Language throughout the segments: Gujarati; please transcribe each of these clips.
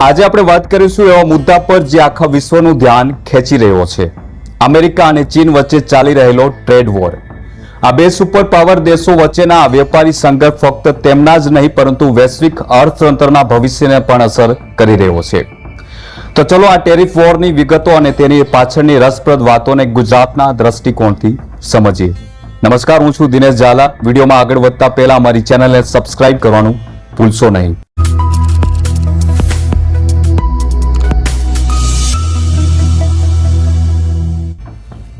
આજે આપણે વાત કરીશું એવા મુદ્દા પર જે આખા વિશ્વનું ધ્યાન ખેંચી રહ્યો છે, અમેરિકા અને ચીન વચ્ચે ચાલી રહેલો ટ્રેડ વોર। આ બે સુપર પાવર દેશો વચ્ચેના આ વેપારી સંઘર્ષ ફક્ત તેમના જ નહીં પરંતુ વૈશ્વિક અર્થતંત્રના ભવિષ્યને પણ અસર કરી રહ્યો છે। તો ચલો આ ટેરિફ વોરની વિગતો અને તેની પાછળની રસપ્રદ વાતોને ગુજરાતના દ્રષ્ટિકોણથી સમજીએ। નમસ્કાર, હું છું દિનેશ ઝાલા। વિડીયોમાં આગળ વધતા પહેલા અમારી ચેનલને સબસ્ક્રાઇબ કરવાનું ભૂલશો નહીં।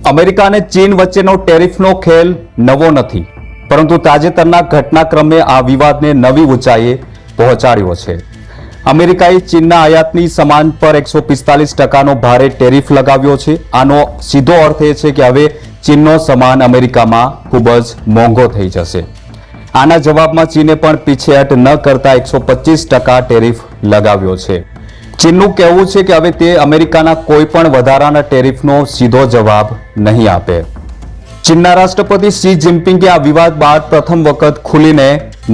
અમેરિકા અને ચીન વચ્ચેનો ટેરિફનો ખેલ નવો નથી, પરંતુ તાજેતરના ઘટનાક્રમે આ વિવાદને નવી ઊંચાઈએ પહોંચાડ્યો છે। અમેરિકાએ ચીનના આયાતની સામાન પર 145%નો ભારે ટેરિફ લગાવ્યો છે। આનો સીધો અર્થ એ છે કે હવે ચીનનો સામાન અમેરિકામાં ખૂબ જ મોંઘો થઈ જશે। આના જવાબમાં ચીને પણ પીછેહટ ન કરતા 125% ટેરિફ લગાવ્યો છે। ચીનનું કહેવું છે કે હવે તે અમેરિકાના કોઈ પણ વધારાના ટેરિફનો સીધો જવાબ નહીં આપે। ચીનના રાષ્ટ્રપતિ શી જિનપિંગે આ વિવાદ બાદ પ્રથમ વખત ખુલીને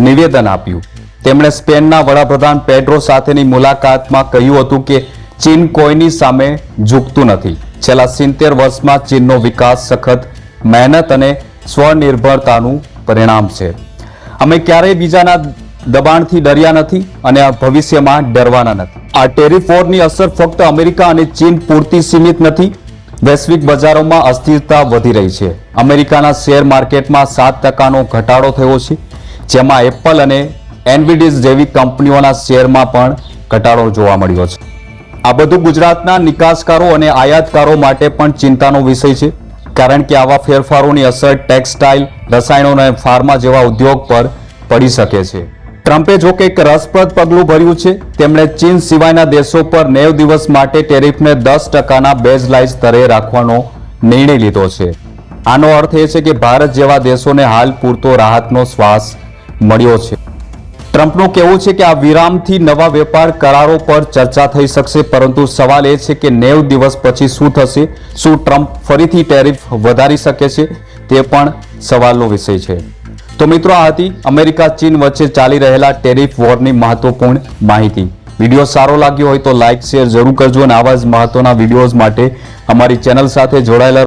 નિવેદન આપ્યું। તેમણે સ્પેનના વડાપ્રધાન પેડ્રો સાથેની મુલાકાતમાં કહ્યું હતું કે ચીન કોઈની સામે ઝૂકતું નથી। છેલ્લા 70 વર્ષમાં ચીનનો વિકાસ સખત મહેનત અને સ્વનિર્ભરતાનું પરિણામ છે। અમે ક્યારેય બીજાના દબાણથી ડર્યા નથી અને આ ભવિષ્યમાં ડરવાના નથી। આ ટેરિફ વોરની અસર ફક્ત અમેરિકા અને ચીન પૂરતી સીમિત નથી, વૈશ્વિક બજારોમાં અસ્થિરતા વધી રહી છે। અમેરિકાના શેર માર્કેટમાં 7%નો ઘટાડો થયો છે, જેમાં એપલ અને એનવીડીઝ જેવી કંપનીઓના શેરમાં પણ ઘટાડો જોવા મળ્યો છે। આ બધું ગુજરાતના નિકાસકારો અને આયાતકારો માટે પણ ચિંતાનો વિષય છે, કારણ કે આવા ફેરફારોની અસર ટેક્સટાઇલ, રસાયણો અને ફાર્મા જેવા ઉદ્યોગ પર પડી શકે છે। ટ્રમ્પે જો કે એક રસપ્રદ પગલું ભર્યું છે। તેમણે ચીન સિવાયના દેશો પર 90 દિવસ માટે ટેરિફને 10%ના બેઝલાઇન સ્તરે રાખવાનો નિર્ણય લીધો છે। આનો અર્થ એ છે કે ભારત જેવા દેશોને હાલ પૂરતો રાહતનો શ્વાસ મળ્યો છે। ટ્રમ્પનું કહેવું છે કે આ વિરામથી નવા વેપાર કરારો પર ચર્ચા થઈ શકશે, પરંતુ સવાલ એ છે કે 90 દિવસ પછી શું થશે? શું ટ્રમ્પ ફરીથી ટેરિફ વધારી શકે છે? તે પણ સવાલનો વિષય છે। તો મિત્રો, આ હતી અમેરિકા ચીન વચ્ચે ચાલી રહેલા ટેરિફ વોરની મહત્વપૂર્ણ માહિતી। વિડીયો સારો લાગ્યો હોય તો લાઇક શેર જરૂર કરજો અને આવા જ મહત્વના વિડીયોઝ માટે અમારી ચેનલ સાથે જોડાયેલા